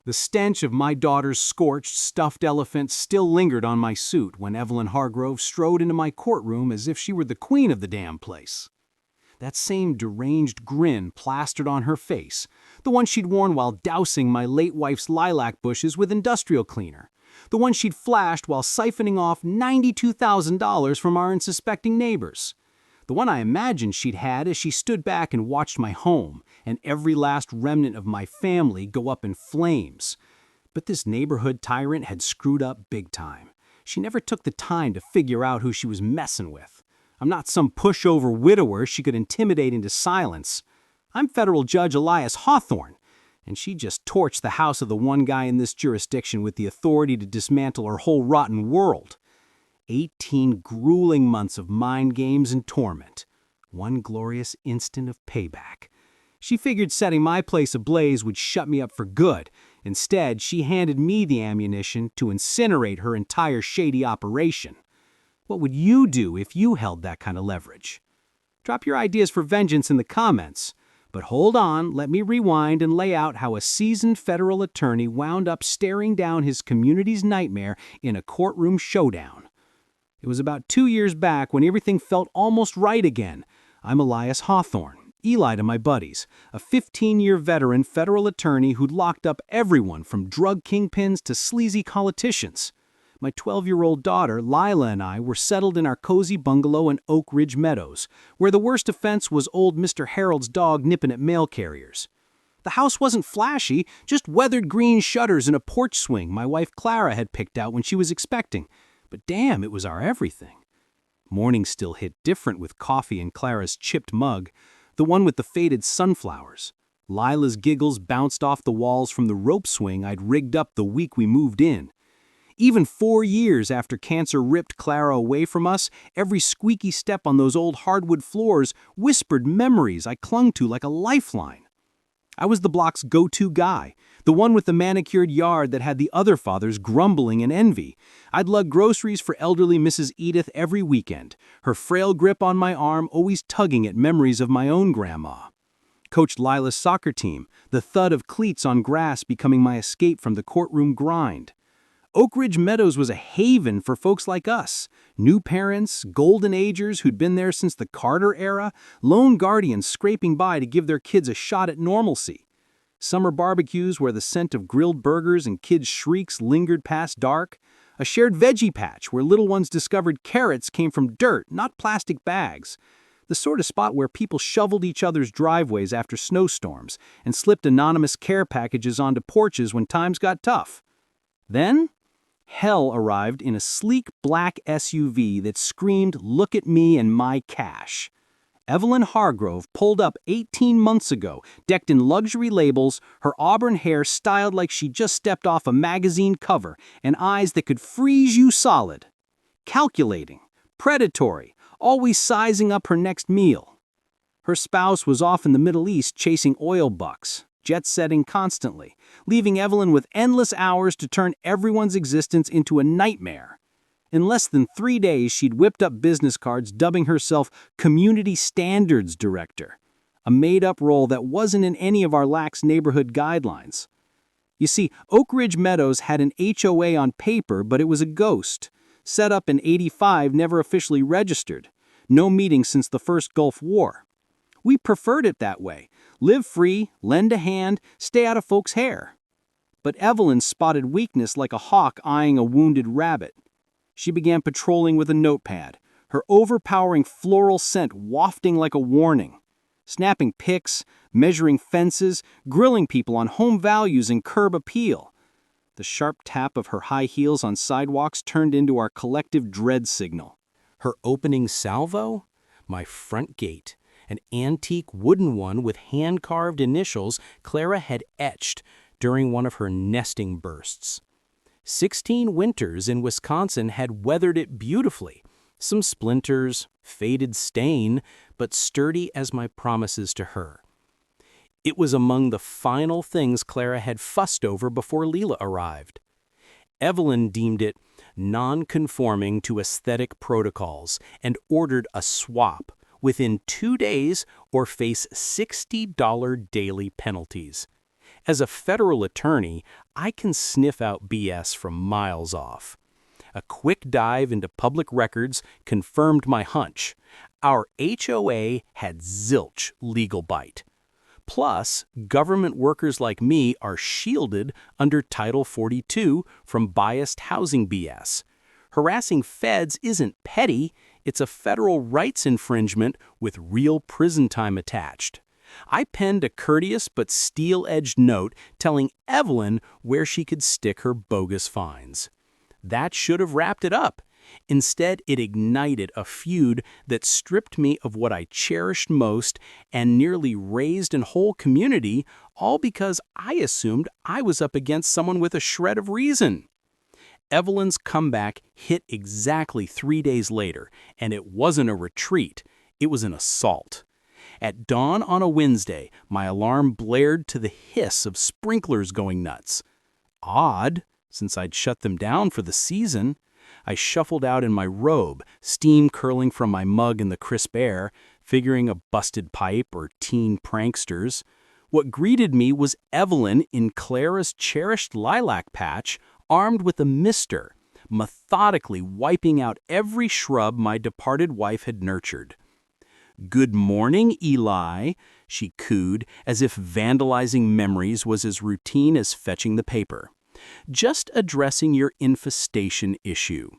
The stench of my daughter's scorched, stuffed elephant still lingered on my suit when Evelyn Hargrove strode into my courtroom as if she were the queen of the damn place. That same deranged grin plastered on her face, the one she'd worn while dousing my late wife's lilac bushes with industrial cleaner, the one she'd flashed while siphoning off $92,000 from our unsuspecting neighbors, the one I imagined she'd had as she stood back and watched my home and every last remnant of my family go up in flames. But this neighborhood tyrant had screwed up big time. She never took the time to figure out who she was messing with. I'm not some pushover widower she could intimidate into silence. I'm Federal Judge Elias Hawthorne, and she just torched the house of the one guy in this jurisdiction with the authority to dismantle her whole rotten world. 18 grueling months of mind games and torment. One glorious instant of payback. She figured setting my place ablaze would shut me up for good. Instead, she handed me the ammunition to incinerate her entire shady operation. What would you do if you held that kind of leverage? Drop your ideas for vengeance in the comments. But hold on, let me rewind and lay out how a seasoned federal attorney wound up staring down his community's nightmare in a courtroom showdown. It was about 2 years back when everything felt almost right again. I'm Elias Hawthorne, Eli to my buddies, a 15-year veteran federal attorney who'd locked up everyone from drug kingpins to sleazy politicians. My 12-year-old daughter, Lila, and I were settled in our cozy bungalow in Oak Ridge Meadows, where the worst offense was old Mr. Harold's dog nipping at mail carriers. The house wasn't flashy, just weathered green shutters and a porch swing my wife Clara had picked out when she was expecting. But damn, it was our everything. Mornings still hit different with coffee in Clara's chipped mug, the one with the faded sunflowers. Lila's giggles bounced off the walls from the rope swing I'd rigged up the week we moved in. Even 4 years after cancer ripped Clara away from us, every squeaky step on those old hardwood floors whispered memories I clung to like a lifeline. I was the block's go-to guy, the one with the manicured yard that had the other fathers grumbling in envy. I'd lug groceries for elderly Mrs. Edith every weekend, her frail grip on my arm always tugging at memories of my own grandma. Coached Lila's soccer team, the thud of cleats on grass becoming my escape from the courtroom grind. Oak Ridge Meadows was a haven for folks like us, new parents, golden agers who'd been there since the Carter era, lone guardians scraping by to give their kids a shot at normalcy. Summer barbecues where the scent of grilled burgers and kids' shrieks lingered past dark. A shared veggie patch where little ones discovered carrots came from dirt, not plastic bags. The sort of spot where people shoveled each other's driveways after snowstorms and slipped anonymous care packages onto porches when times got tough. Then, hell arrived in a sleek black SUV that screamed, "Look at me and my cash." Evelyn Hargrove pulled up 18 months ago, decked in luxury labels, her auburn hair styled like she just stepped off a magazine cover, and eyes that could freeze you solid. Calculating, predatory, always sizing up her next meal. Her spouse was off in the Middle East chasing oil bucks, jet-setting constantly, leaving Evelyn with endless hours to turn everyone's existence into a nightmare. In less than 3 days, she'd whipped up business cards dubbing herself Community Standards Director, a made-up role that wasn't in any of our lax neighborhood guidelines. You see, Oak Ridge Meadows had an HOA on paper, but it was a ghost. Set up in '85, never officially registered. No meetings since the first Gulf War. We preferred it that way. Live free, lend a hand, stay out of folks' hair. But Evelyn spotted weakness like a hawk eyeing a wounded rabbit. She began patrolling with a notepad, her overpowering floral scent wafting like a warning. Snapping pics, measuring fences, grilling people on home values and curb appeal. The sharp tap of her high heels on sidewalks turned into our collective dread signal. Her opening salvo? My front gate. An antique wooden one with hand-carved initials Clara had etched during one of her nesting bursts. 16 winters in Wisconsin had weathered it beautifully. Some splinters, faded stain, but sturdy as my promises to her. It was among the final things Clara had fussed over before Leela arrived. Evelyn deemed it non-conforming to aesthetic protocols and ordered a swap within 2 days or face $60 daily penalties. As a federal attorney, I can sniff out BS from miles off. A quick dive into public records confirmed my hunch. Our HOA had zilch legal bite. Plus, government workers like me are shielded under Title 42 from biased housing BS. Harassing feds isn't petty, it's a federal rights infringement with real prison time attached. I penned a courteous but steel-edged note telling Evelyn where she could stick her bogus fines. That should have wrapped it up. Instead, it ignited a feud that stripped me of what I cherished most and nearly razed a whole community, all because I assumed I was up against someone with a shred of reason. Evelyn's comeback hit exactly 3 days later, and it wasn't a retreat, it was an assault. At dawn on a Wednesday, my alarm blared to the hiss of sprinklers going nuts. Odd, since I'd shut them down for the season. I shuffled out in my robe, steam curling from my mug in the crisp air, figuring a busted pipe or teen pranksters. What greeted me was Evelyn in Clara's cherished lilac patch, armed with a mister, methodically wiping out every shrub my departed wife had nurtured. "Good morning, Eli," she cooed, as if vandalizing memories was as routine as fetching the paper. "Just addressing your infestation issue."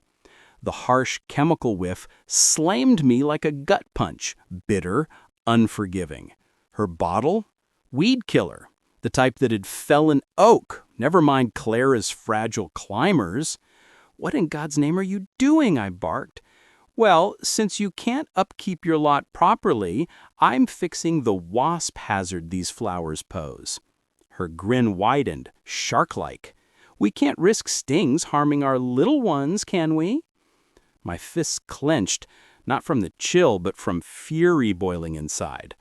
The harsh chemical whiff slammed me like a gut punch, bitter, unforgiving. Her bottle? Weed killer, the type that had fell in oak, never mind Clara's fragile climbers. "What in God's name are you doing?" I barked. "Well, since you can't upkeep your lot properly, I'm fixing the wasp hazard these flowers pose." Her grin widened, shark-like. "We can't risk stings harming our little ones, can we?" My fists clenched, not from the chill, but from fury boiling inside.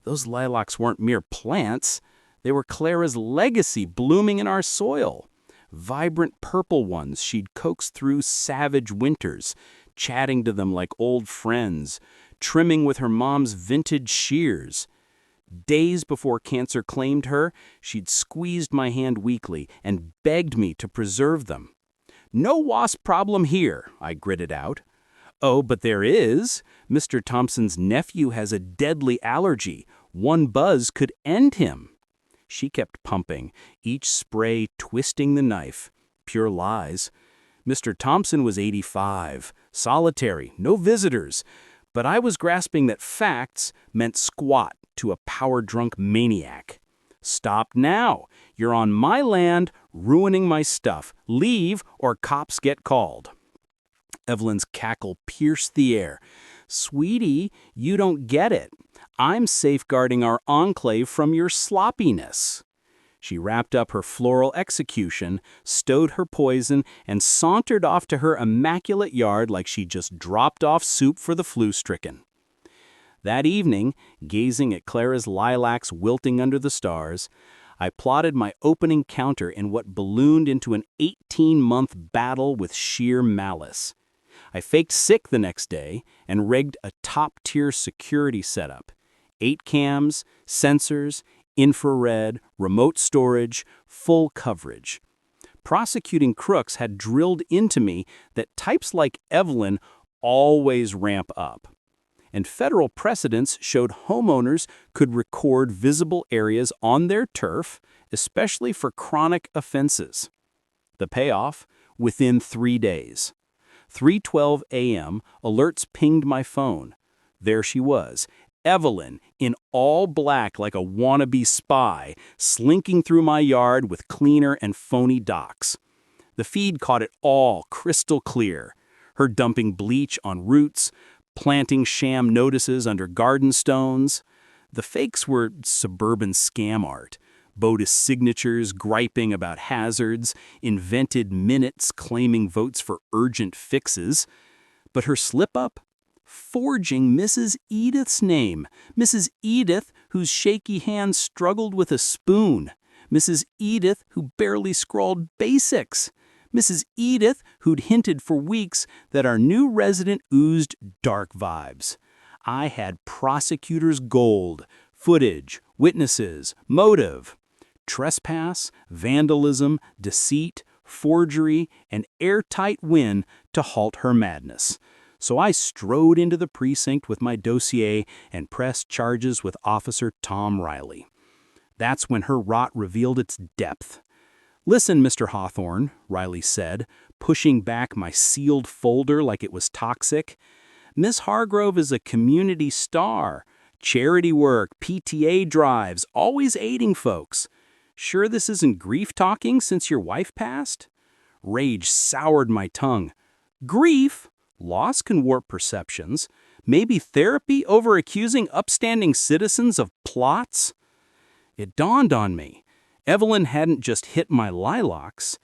Those lilacs weren't mere plants. They were Clara's legacy blooming in our soil. Vibrant purple ones she'd coaxed through savage winters, chatting to them like old friends, trimming with her mom's vintage shears. Days before cancer claimed her, she'd squeezed my hand weakly and begged me to preserve them. "No wasp problem here," I gritted out. "Oh, but there is. Mr. Thompson's nephew has a deadly allergy. One buzz could end him." She kept pumping, each spray twisting the knife. Pure lies. Mr. Thompson was 85, solitary, no visitors, but I was grasping that facts meant squat to a power-drunk maniac. "Stop now. You're on my land, ruining my stuff. Leave, or cops get called." Evelyn's cackle pierced the air. "Sweetie, you don't get it. I'm safeguarding our enclave from your sloppiness." She wrapped up her floral execution, stowed her poison, and sauntered off to her immaculate yard like she just dropped off soup for the flu-stricken. That evening, gazing at Clara's lilacs wilting under the stars, I plotted my opening counter in what ballooned into an 18-month battle with sheer malice. I faked sick the next day and rigged a top-tier security setup. 8 cams, sensors, infrared, remote storage, full coverage. Prosecuting crooks had drilled into me that types like Evelyn always ramp up. And federal precedents showed homeowners could record visible areas on their turf, especially for chronic offenses. The payoff? Within 3 days. 3:12 a.m., alerts pinged my phone. There she was, Evelyn, in all black like a wannabe spy, slinking through my yard with cleaner and phony docs. The feed caught it all crystal clear. Her dumping bleach on roots, planting sham notices under garden stones. The fakes were suburban scam art. Botus signatures griping about hazards, invented minutes claiming votes for urgent fixes. But her slip-up? Forging Mrs. Edith's name. Mrs. Edith, whose shaky hand struggled with a spoon. Mrs. Edith, who barely scrawled basics. Mrs. Edith, who'd hinted for weeks that our new resident oozed dark vibes. I had prosecutors' gold, footage, witnesses, motive. trespass, vandalism, deceit, forgery, and airtight win to halt her madness. So I strode into the precinct with my dossier and pressed charges with Officer Tom Riley. That's when her rot revealed its depth. "Listen, Mr. Hawthorne," Riley said, pushing back my sealed folder like it was toxic. "Miss Hargrove is a community star. Charity work, PTA drives, always aiding folks. Sure this isn't grief talking since your wife passed?" Rage soured my tongue. Grief? Loss can warp perceptions. Maybe therapy over accusing upstanding citizens of plots? It dawned on me. Evelyn hadn't just hit my lilacs.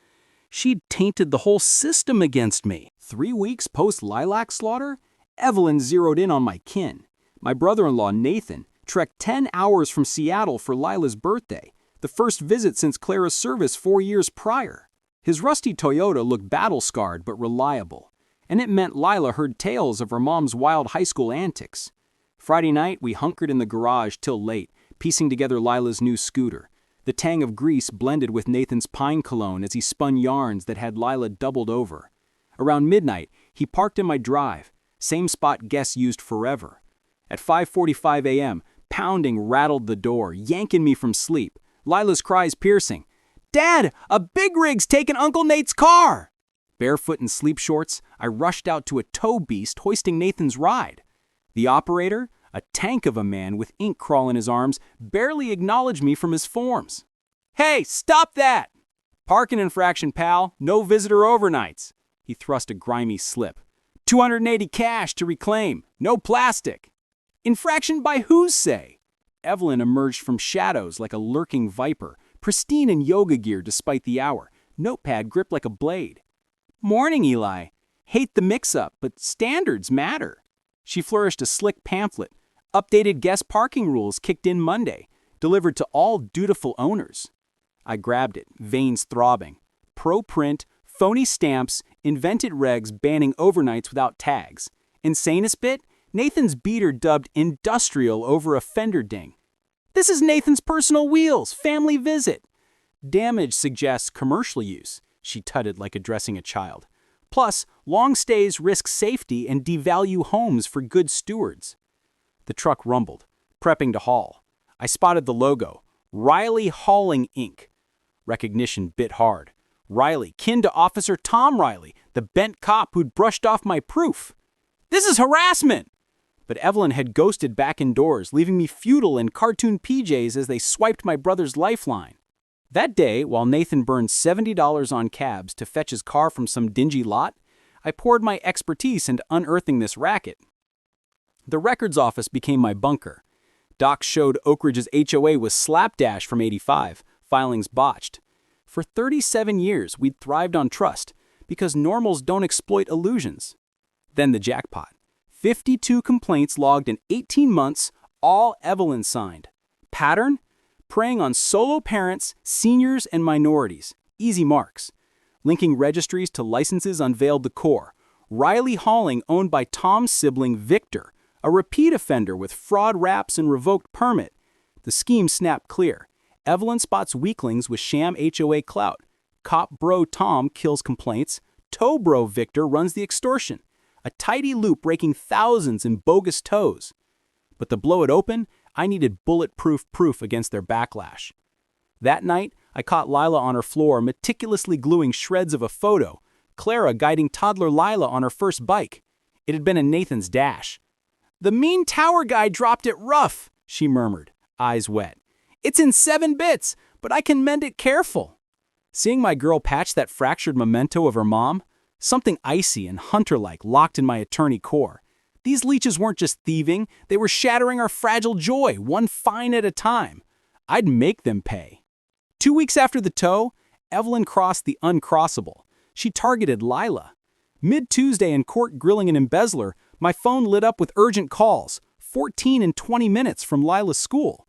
She'd tainted the whole system against me. 3 weeks post-lilac slaughter, Evelyn zeroed in on my kin. My brother-in-law, Nathan, trekked 10 hours from Seattle for Lila's birthday, the first visit since Clara's service 4 years prior. His rusty Toyota looked battle-scarred but reliable, and it meant Lila heard tales of her mom's wild high school antics. Friday night, we hunkered in the garage till late, piecing together Lila's new scooter. The tang of grease blended with Nathan's pine cologne as he spun yarns that had Lila doubled over. Around midnight, he parked in my drive, same spot guests used forever. At 5:45 a.m., pounding rattled the door, yanking me from sleep, Lila's cries piercing. "Dad, a big rig's taken Uncle Nate's car!" Barefoot in sleep shorts, I rushed out to a tow beast hoisting Nathan's ride. The operator, a tank of a man with ink crawling his arms, barely acknowledged me from his forms. "Hey, stop that!" "Parking infraction, pal. No visitor overnights." He thrust a grimy slip. "$280 cash to reclaim. No plastic." "Infraction by whose say?" Evelyn emerged from shadows like a lurking viper, pristine in yoga gear despite the hour, notepad gripped like a blade. "Morning, Eli. Hate the mix-up, but standards matter." She flourished a slick pamphlet. Updated guest parking rules kicked in Monday, delivered to all dutiful owners. I grabbed it, veins throbbing. Pro print, phony stamps, invented regs banning overnights without tags. Insanest bit? Nathan's beater dubbed industrial over a fender ding. "This is Nathan's personal wheels, family visit." "Damage suggests commercial use," she tutted like addressing a child. "Plus, long stays risk safety and devalue homes for good stewards." The truck rumbled, prepping to haul. I spotted the logo, Riley Hauling Inc. Recognition bit hard. Riley, kin to Officer Tom Riley, the bent cop who'd brushed off my proof. "This is harassment!" But Evelyn had ghosted back indoors, leaving me feudal in cartoon PJs as they swiped my brother's lifeline. That day, while Nathan burned $70 on cabs to fetch his car from some dingy lot, I poured my expertise into unearthing this racket. The records office became my bunker. Docs showed Oak Ridge's HOA was slapdash from '85, filings botched. For 37 years, we'd thrived on trust, because normals don't exploit illusions. Then the jackpot. 52 complaints logged in 18 months, all Evelyn signed. Pattern? Preying on solo parents, seniors, and minorities. Easy marks. Linking registries to licenses unveiled the core. Riley Hauling owned by Tom's sibling Victor, a repeat offender with fraud raps and revoked permit. The scheme snapped clear. Evelyn spots weaklings with sham HOA clout. Cop bro Tom kills complaints. Tow bro Victor runs the extortion. A tidy loop raking thousands in bogus tows. But to blow it open, I needed bulletproof proof against their backlash. That night, I caught Lila on her floor meticulously gluing shreds of a photo, Clara guiding toddler Lila on her first bike. It had been a Nathan's dash. "The mean tower guy dropped it rough," she murmured, eyes wet. "It's in 7 bits, but I can mend it careful." Seeing my girl patch that fractured memento of her mom, something icy and hunter-like locked in my attorney core. These leeches weren't just thieving, they were shattering our fragile joy, one fine at a time. I'd make them pay. 2 weeks after the tow, Evelyn crossed the uncrossable. She targeted Lila. Mid-Tuesday in court grilling an embezzler, my phone lit up with urgent calls, 14 in 20 minutes from Lila's school.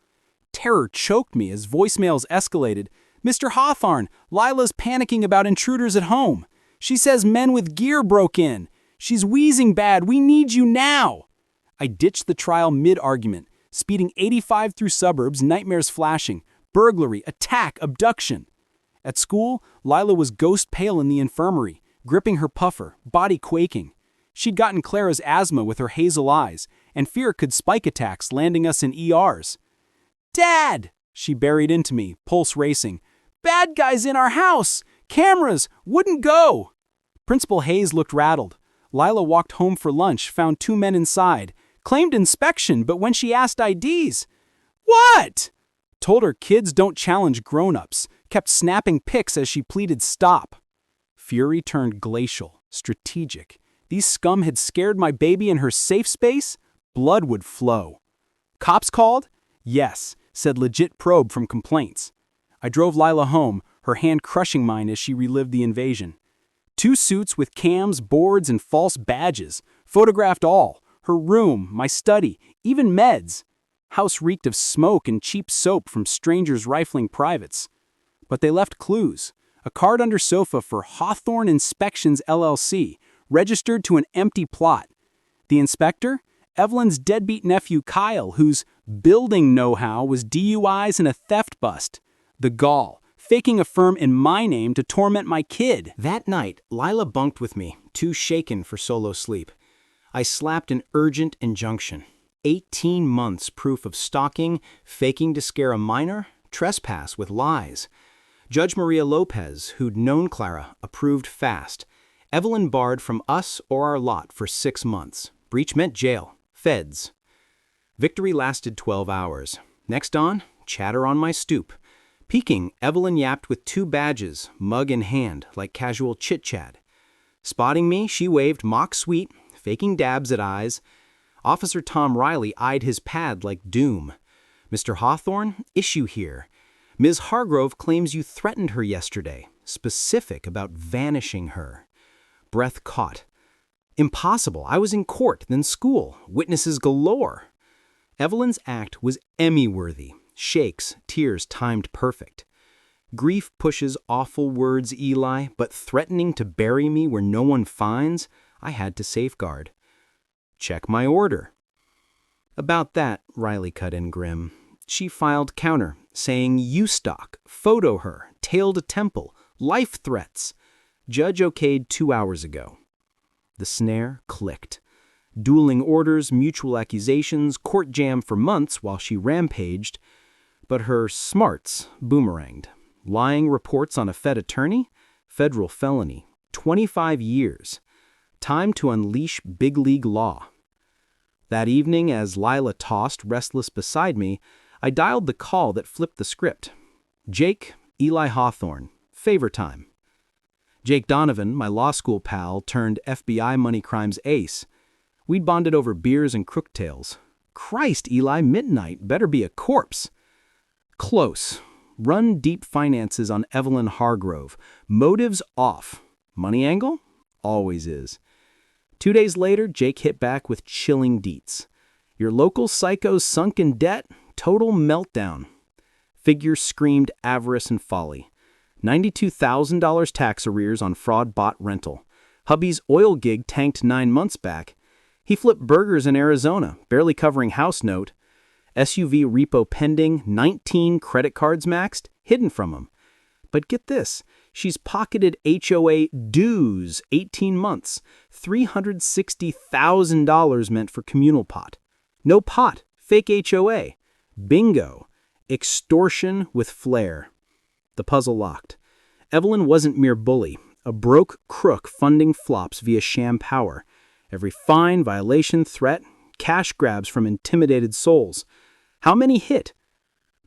Terror choked me as voicemails escalated. "Mr. Hawthorne, Lila's panicking about intruders at home. She says men with gear broke in. She's wheezing bad. We need you now." I ditched the trial mid-argument, speeding 85 through suburbs, nightmares flashing, burglary, attack, abduction. At school, Lila was ghost pale in the infirmary, gripping her puffer, body quaking. She'd gotten Clara's asthma with her hazel eyes, and fear could spike attacks, landing us in ERs. "Dad!" she buried into me, pulse racing. "Bad guys in our house! Cameras! Wouldn't go!" Principal Hayes looked rattled. Lila walked home for lunch, found 2 men inside, claimed inspection, but when she asked IDs, "What?" Told her kids don't challenge grown-ups, kept snapping pics as she pleaded stop. Fury turned glacial, strategic. These scum had scared my baby in her safe space? Blood would flow. Cops called? Yes, said legit probe from complaints. I drove Lila home, her hand crushing mine as she relived the invasion. 2 suits with cams, boards, and false badges. Photographed all. Her room, my study, even meds. House reeked of smoke and cheap soap from strangers rifling privates. But they left clues. A card under sofa for Hawthorne Inspections LLC, registered to an empty plot. The inspector? Evelyn's deadbeat nephew Kyle, whose building know-how was DUIs and a theft bust. The gall, faking a firm in my name to torment my kid. That night, Lila bunked with me, too shaken for solo sleep. I slapped an urgent injunction. 18 months proof of stalking, faking to scare a minor, trespass with lies. Judge Maria Lopez, who'd known Clara, approved fast. Evelyn barred from us or our lot for 6 months. Breach meant jail. Feds. Victory lasted 12 hours. Next on, chatter on my stoop. Peeking, Evelyn yapped with 2 badges, mug in hand, like casual chit-chat. Spotting me, she waved mock sweet, faking dabs at eyes. Officer Tom Riley eyed his pad like doom. "Mr. Hawthorne, issue here. Ms. Hargrove claims you threatened her yesterday, specific about vanishing her." Breath caught. Impossible. I was in court, then school, witnesses galore. Evelyn's act was Emmy-worthy. Shakes, tears timed perfect. Grief pushes awful words, Eli, but threatening to bury me where no one finds, I had to safeguard. Check my order. About that, Riley cut in grim. She filed counter, saying you stock, photo her, tailed a temple, life threats. Judge okayed 2 hours ago. The snare clicked. Dueling orders, mutual accusations, court jam for months while she rampaged. But her smarts boomeranged. Lying reports on a Fed attorney? Federal felony. 25 years. Time to unleash big league law. That evening, as Lila tossed restless beside me, I dialed the call that flipped the script. Jake, Eli Hawthorne, favor time. Jake Donovan, my law school pal, turned FBI money crimes ace. We'd bonded over beers and crooktails. Christ, Eli, midnight, better be a corpse. Close. Run deep finances on Evelyn Hargrove. Motives off. Money angle? Always is. 2 days later, Jake hit back with chilling deets. Your local psycho's sunk in debt? Total meltdown. Figure screamed avarice and folly. $92,000 tax arrears on fraud bot rental. Hubby's oil gig tanked 9 months back. He flipped burgers in Arizona, barely covering house note. SUV repo pending, 19 credit cards maxed, hidden from him. But get this, she's pocketed HOA dues 18 months, $360,000 meant for communal pot. No pot, fake HOA. Bingo. Extortion with flair. The puzzle locked. Evelyn wasn't mere bully, a broke crook funding flops via sham power. Every fine, violation, threat, cash grabs from intimidated souls. How many hit?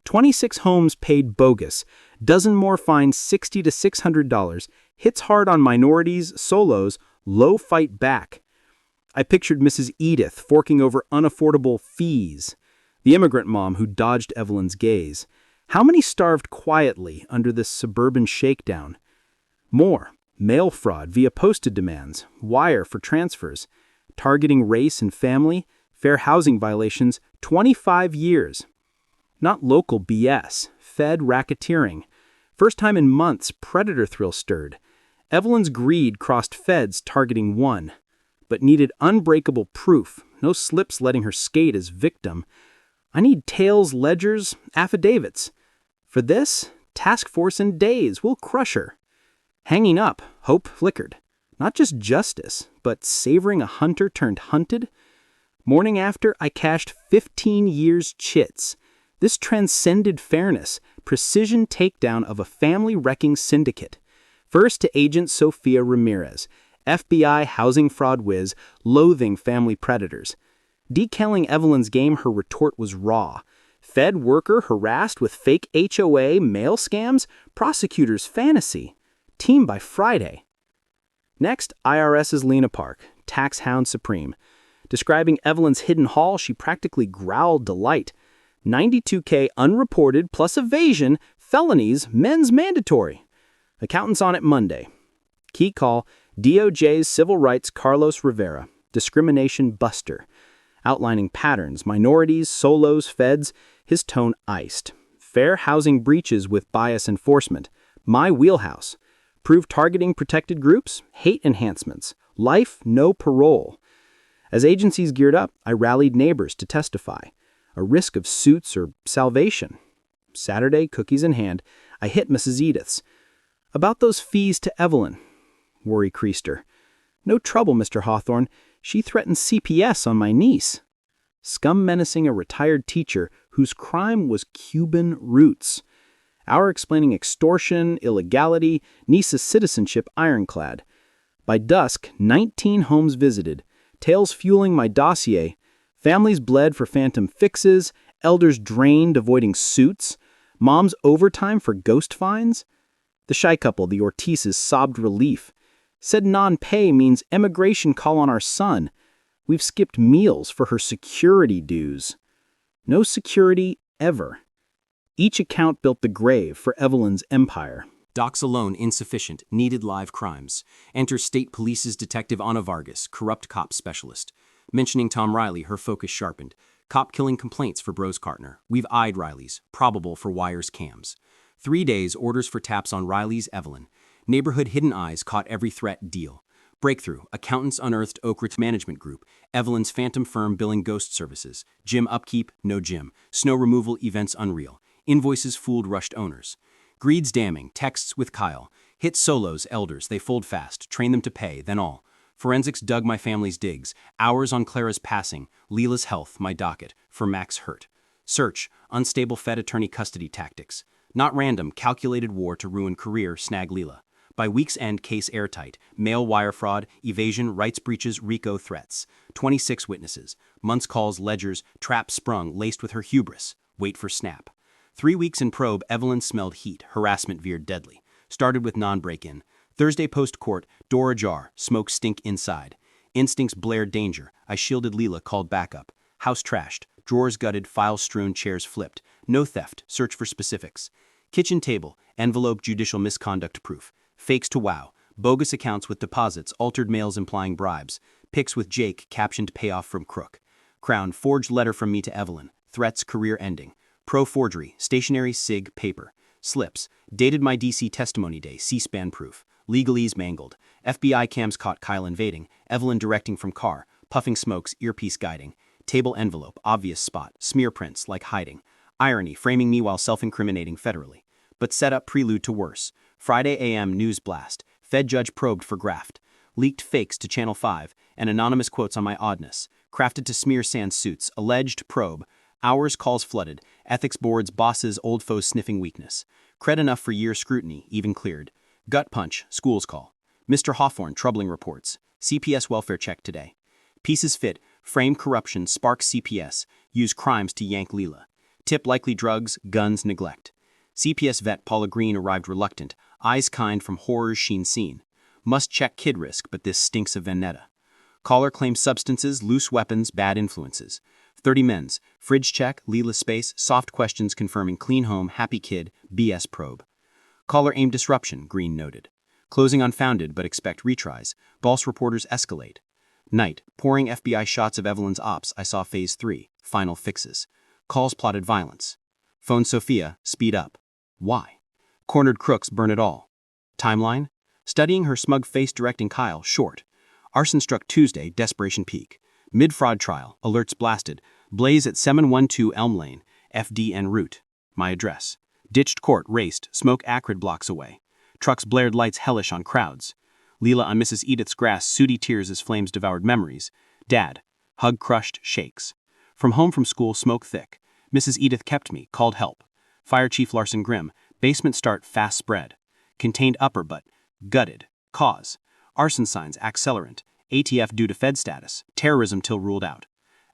26 homes paid bogus, dozen more fined $60 to $600, hits hard on minorities, solos, low fight back. I pictured Mrs. Edith forking over unaffordable fees, the immigrant mom who dodged Evelyn's gaze. How many starved quietly under this suburban shakedown? More. Mail fraud via posted demands, wire for transfers, targeting race and family, fair housing violations, 25 years. Not local BS, Fed racketeering. First time in months, predator thrill stirred. Evelyn's greed crossed Feds targeting one, but needed unbreakable proof, no slips letting her skate as victim. I need tails, ledgers, affidavits. For this, task force in days will crush her. Hanging up, hope flickered. Not just justice, but savoring a hunter turned hunted. Morning after, I cashed 15 years chits. This transcended fairness, precision takedown of a family-wrecking syndicate. First to Agent Sophia Ramirez, FBI housing fraud whiz, loathing family predators. Decaling Evelyn's game, her retort was raw. Fed worker harassed with fake HOA mail scams, prosecutor's fantasy. Team by Friday. Next, IRS's Lena Park, tax hound supreme. Describing Evelyn's hidden haul, she practically growled delight. $92K unreported plus evasion, felonies, men's mandatory. Accountants on it Monday. Key call, DOJ's Civil Rights Carlos Rivera, discrimination buster. Outlining patterns, minorities, solos, feds, his tone iced. Fair housing breaches with bias enforcement. My wheelhouse. Prove targeting protected groups, hate enhancements. Life, no parole. As agencies geared up, I rallied neighbors to testify. A risk of suits or salvation. Saturday, cookies in hand, I hit Mrs. Edith's. About those fees to Evelyn. Worry creased her. No trouble, Mr. Hawthorne. She threatened CPS on my niece. Scum menacing a retired teacher whose crime was Cuban roots. Our explaining extortion, illegality, niece's citizenship ironclad. By dusk, 19 homes visited. Tales fueling my dossier. Families bled for phantom fixes. Elders drained, avoiding suits. Moms overtime for ghost fines. The shy couple, the Ortizes, sobbed relief. Said non-pay means emigration call on our son. We've skipped meals for her security dues. No security ever. Each account built the grave for Evelyn's empire. Docs alone insufficient, needed live crimes. Enter State Police's Detective Ana Vargas, corrupt cop specialist. Mentioning Tom Riley, her focus sharpened. Cop killing complaints for Bros Cartner. We've eyed Riley's, probable for wires cams. 3 days, orders for taps on Riley's Evelyn. Neighborhood hidden eyes caught every threat deal. Breakthrough, accountants unearthed Oak Ridge Management Group, Evelyn's phantom firm billing ghost services, gym upkeep, no gym, snow removal events unreal, invoices fooled rushed owners. Greed's damning, texts with Kyle, hit solos, elders, they fold fast, train them to pay, then all. Forensics dug my family's digs, hours on Clara's passing, Leela's health, my docket, for Max hurt. Search, unstable Fed attorney custody tactics. Not random, calculated war to ruin career, snag Leela. By week's end, case airtight. Mail wire fraud, evasion, rights breaches, RICO threats. 26 witnesses. Months calls, ledgers, traps sprung, laced with her hubris. Wait for snap. 3 weeks in probe, Evelyn smelled heat. Harassment veered deadly. Started with non-break-in. Thursday post-court, door ajar, smoke stink inside. Instincts blared danger. I shielded Leela, called backup. House trashed. Drawers gutted, files strewn, chairs flipped. No theft. Search for specifics. Kitchen table. Envelope judicial misconduct proof. Fakes to wow. Bogus accounts with deposits, altered mails implying bribes. Pics with Jake, captioned payoff from crook. Crown, forged letter from me to Evelyn. Threats, career ending. Pro forgery, stationery, SIG, paper. Slips, dated my DC testimony day, C-SPAN proof. Legalese mangled. FBI cams caught Kyle invading. Evelyn directing from car. Puffing smokes, earpiece guiding. Table envelope, obvious spot. Smear prints, like hiding. Irony, framing me while self-incriminating federally. But set up prelude to worse. Friday AM news blast. Fed judge probed for graft. Leaked fakes to Channel 5 and anonymous quotes on my oddness. Crafted to smear sand suits. Alleged probe. Hours calls flooded. Ethics boards bosses old foes sniffing weakness. Cred enough for year scrutiny, even cleared. Gut punch, schools call. Mr. Hawthorne, troubling reports. CPS welfare check today. Pieces fit, frame corruption, spark CPS. Use crimes to yank Leela. Tip likely drugs, guns, neglect. CPS vet Paula Green arrived reluctant, eyes kind from horrors she'd seen. Must check kid risk, but this stinks of vendetta. Caller claims substances, loose weapons, bad influences. 30 men's, fridge check, Leela space, soft questions confirming clean home, happy kid, BS probe. Caller aimed disruption, Green noted. Closing unfounded, but expect retries. False reporters escalate. Night, pouring FBI shots of Evelyn's ops, I saw phase 3, final fixes. Calls plotted violence. Phone Sophia, speed up. Why? Cornered crooks burn it all. Timeline? Studying her smug face directing Kyle, short. Arson struck Tuesday, desperation peak. Mid-fraud trial, alerts blasted. Blaze at 712 Elm Lane, FD en route. My address. Ditched court raced, smoke acrid blocks away. Trucks blared lights hellish on crowds. Leela on Mrs. Edith's grass, sooty tears as flames devoured memories. Dad, hug crushed, shakes. Home from school, smoke thick. Mrs. Edith kept me, called help. Fire Chief Larson grim, basement start fast spread. Contained upper but gutted. Cause. Arson signs, accelerant. ATF due to Fed status. Terrorism till ruled out.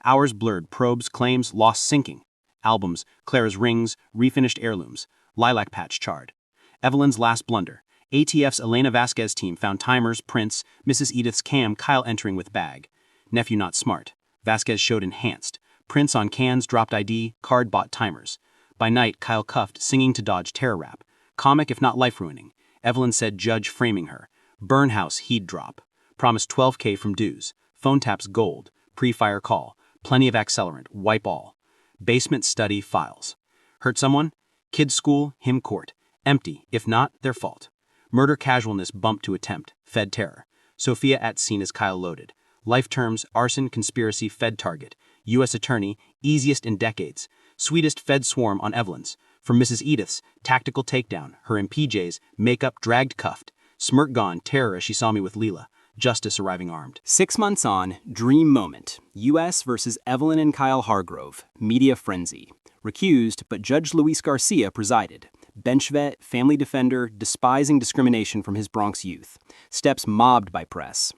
Hours blurred, probes, claims, lost sinking. Albums, Clara's rings, refinished heirlooms. Lilac patch charred. Evelyn's last blunder. ATF's Elena Vasquez team found timers, prints, Mrs. Edith's cam, Kyle entering with bag. Nephew not smart. Vasquez showed enhanced. Prints on cans, dropped ID, card bought timers. By night, Kyle cuffed, singing to dodge terror rap. Comic if not life-ruining. Evelyn said judge framing her. Burn house, he'd drop. Promised $12K from dues. Phone taps gold. Pre-fire call. Plenty of accelerant. Wipe all. Basement study files. Hurt someone? Kids school, him court. Empty. If not, their fault. Murder casualness bumped to attempt. Fed terror. Sophia at scene as Kyle loaded. Life terms, arson, conspiracy, Fed target. U.S. attorney, easiest in decades. Sweetest Fed swarm on Evelyn's. From Mrs. Edith's, tactical takedown. Her in PJs, makeup dragged cuffed. Smirk gone, terror as she saw me with Leela. Justice arriving armed. 6 months on, dream moment. U.S. versus Evelyn and Kyle Hargrove. Media frenzy. Recused, but Judge Luis Garcia presided. Bench vet, family defender, despising discrimination from his Bronx youth. Steps mobbed by press.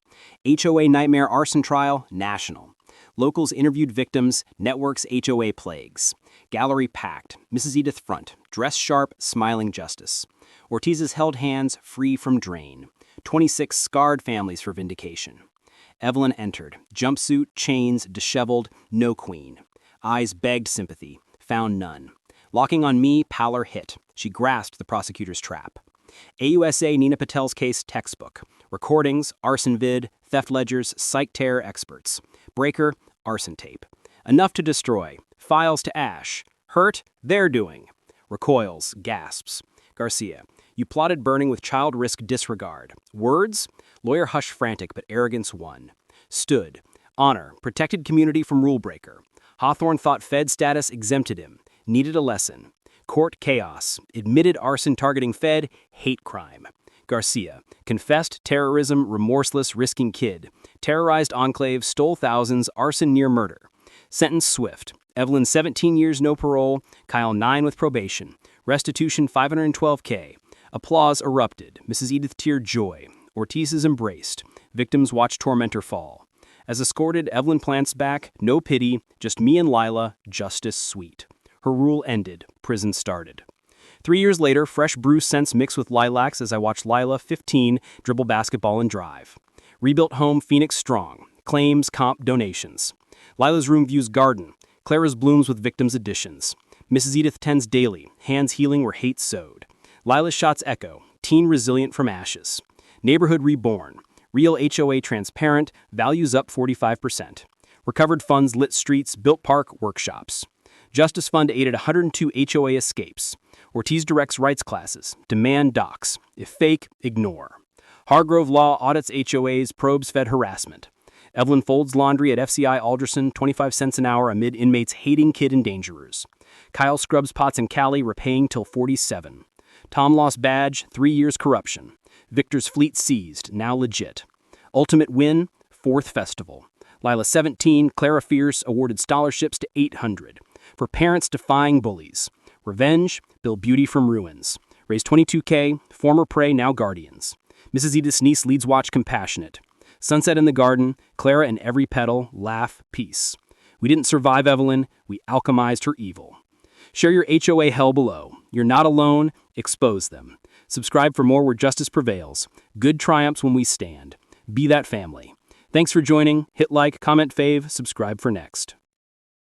HOA nightmare arson trial, national. Locals interviewed victims, networks HOA plagues. Gallery packed, Mrs. Edith front, dress sharp, smiling justice. Ortiz's held hands, free from drain. 26 scarred families for vindication. Evelyn entered, jumpsuit, chains, disheveled, no queen. Eyes begged sympathy, found none. Locking on me, pallor hit. She grasped the prosecutor's trap. AUSA Nina Patel's case textbook. Recordings, arson vid, theft ledgers, psych terror experts. Breaker, arson tape. Enough to destroy. Files to ash. Hurt, they're doing. Recoils, gasps. Garcia, you plotted burning with child risk disregard. Words? Lawyer hush frantic, but arrogance won. Stood. Honor, protected community from rule breaker. Hawthorne thought Fed status exempted him. Needed a lesson. Court chaos. Admitted arson targeting Fed, hate crime. Garcia, confessed terrorism, remorseless, risking kid. Terrorized enclave, stole thousands, arson near murder. Sentence swift. Evelyn 17 years, no parole. Kyle 9 with probation. Restitution $512K. Applause erupted. Mrs. Edith teared joy. Ortiz's embraced. Victims watched tormentor fall. As escorted, Evelyn plants back, no pity, just me and Lila, justice sweet. Her rule ended. Prison started. 3 years later, fresh brew scents mix with lilacs as I watch Lila, 15, dribble basketball and drive. Rebuilt home, Phoenix strong. Claims, comp, donations. Lila's room views garden. Clara's blooms with victims' additions. Mrs. Edith tends daily, hands healing where hate sowed. Lila's shots echo, teen resilient from ashes. Neighborhood reborn. Real HOA transparent, values up 45%. Recovered funds lit streets, built park, workshops. Justice Fund aided 102 HOA escapes. Ortiz directs rights classes. Demand docs. If fake, ignore. Hargrove Law audits HOAs, probes Fed harassment. Evelyn folds laundry at FCI Alderson, 25 cents an hour amid inmates hating kid endangerers. Kyle scrubs pots in Cali, repaying till 47. Tom lost badge, 3 years corruption. Victor's fleet seized, now legit. Ultimate win, 4th festival. Lila 17, Clara Fierce awarded scholarships to 800. For parents defying bullies. Revenge, build beauty from ruins. Raise 22K, former prey, now guardians. Mrs. Edith's niece leads watch compassionate. Sunset in the garden, Clara and every petal, laugh, peace. We didn't survive Evelyn, we alchemized her evil. Share your HOA hell below. You're not alone, expose them. Subscribe for more where justice prevails. Good triumphs when we stand. Be that family. Thanks for joining. Hit like, comment, fave, subscribe for next.